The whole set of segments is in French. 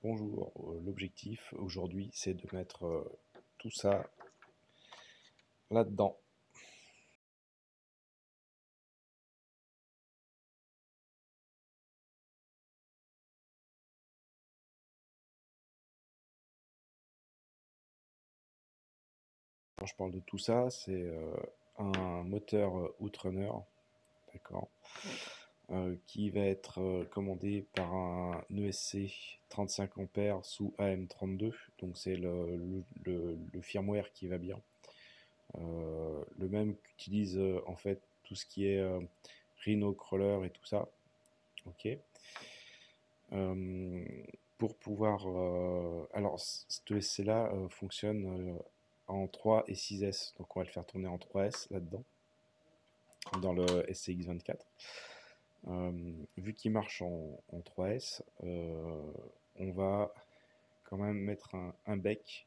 Bonjour, l'objectif aujourd'hui c'est de mettre tout ça là-dedans. Quand je parle de tout ça, c'est un moteur Outrunner, d'accord, qui va être commandé par un ESC 35 ampères sous AM32, donc c'est le firmware qui va bien. Le même qu'utilise en fait tout ce qui est Rhino Crawler et tout ça. Ok. Pour pouvoir. Alors, cet ESC-là fonctionne en 3 et 6S. Donc, on va le faire tourner en 3S là-dedans, dans le SCX24. Vu qu'il marche en 3S, on va quand même mettre un bec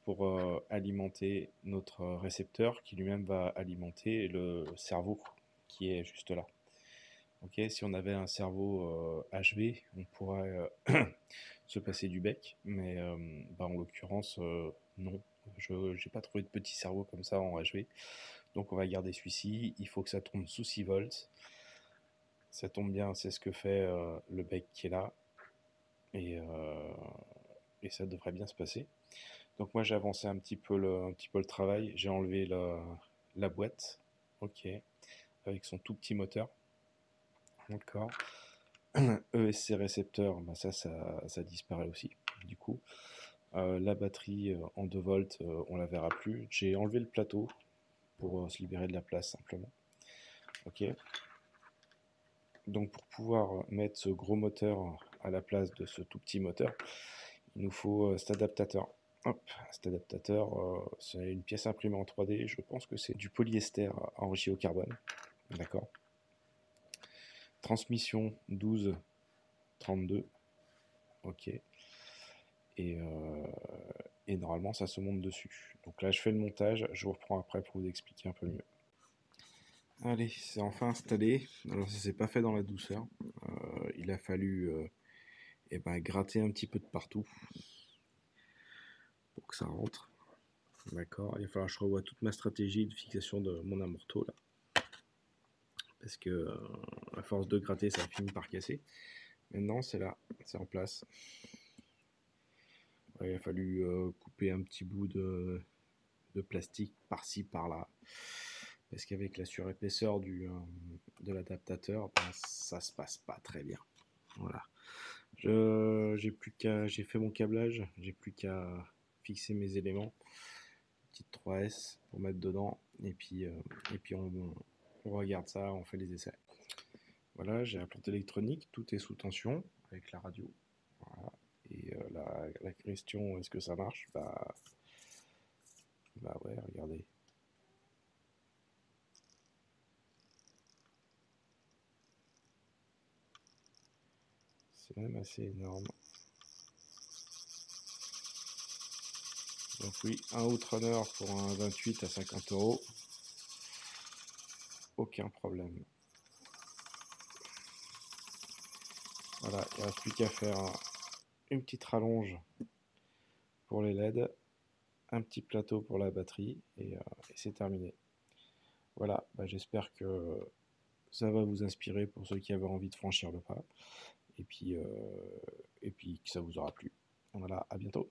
pour alimenter notre récepteur qui lui-même va alimenter le cerveau qui est juste là. Ok, si on avait un cerveau HV, on pourrait se passer du bec, mais en l'occurrence, non. Je n'ai pas trouvé de petit cerveau comme ça en HV, donc on va garder celui-ci. Il faut que ça tourne sous 6 volts. Ça tombe bien, c'est ce que fait le bec qui est là, et, ça devrait bien se passer. Donc moi j'ai avancé un petit peu le travail, j'ai enlevé la boîte, ok, avec son tout petit moteur, d'accord. ESC récepteur, ça disparaît aussi, du coup. La batterie en 2 volts, on la verra plus. J'ai enlevé le plateau pour se libérer de la place simplement. Ok. Donc pour pouvoir mettre ce gros moteur à la place de ce tout petit moteur, il nous faut cet adaptateur. Hop, cet adaptateur, c'est une pièce imprimée en 3D. Je pense que c'est du polyester enrichi au carbone. D'accord. Transmission 12-32. Ok. Et normalement ça se monte dessus. Donc là je fais le montage, je vous reprends après pour vous expliquer un peu mieux. Allez, c'est enfin installé. Alors ça s'est pas fait dans la douceur. Il a fallu gratter un petit peu de partout pour que ça rentre. D'accord. Il va falloir que je revoie toute ma stratégie de fixation de mon amorto là. Parce que à force de gratter ça finit par casser. Maintenant c'est là, c'est en place. Ouais, il a fallu couper un petit bout de plastique par-ci par-là. Parce qu'avec la surépaisseur de l'adaptateur, ça se passe pas très bien. Voilà. J'ai fait mon câblage, j'ai plus qu'à fixer mes éléments. Petite 3S pour mettre dedans. Et puis on regarde ça, on fait les essais. Voilà, j'ai la plante électronique, tout est sous tension avec la radio. Voilà. Et la question, est-ce que ça marche? Bah ouais, regardez. C'est même assez énorme. Donc oui, un Outrunner pour un 28 à 50 €. Aucun problème. Voilà, il ne reste plus qu'à faire une petite rallonge pour les LED, un petit plateau pour la batterie et c'est terminé. Voilà, j'espère que ça va vous inspirer pour ceux qui avaient envie de franchir le pas et puis que ça vous aura plu. Voilà, à bientôt.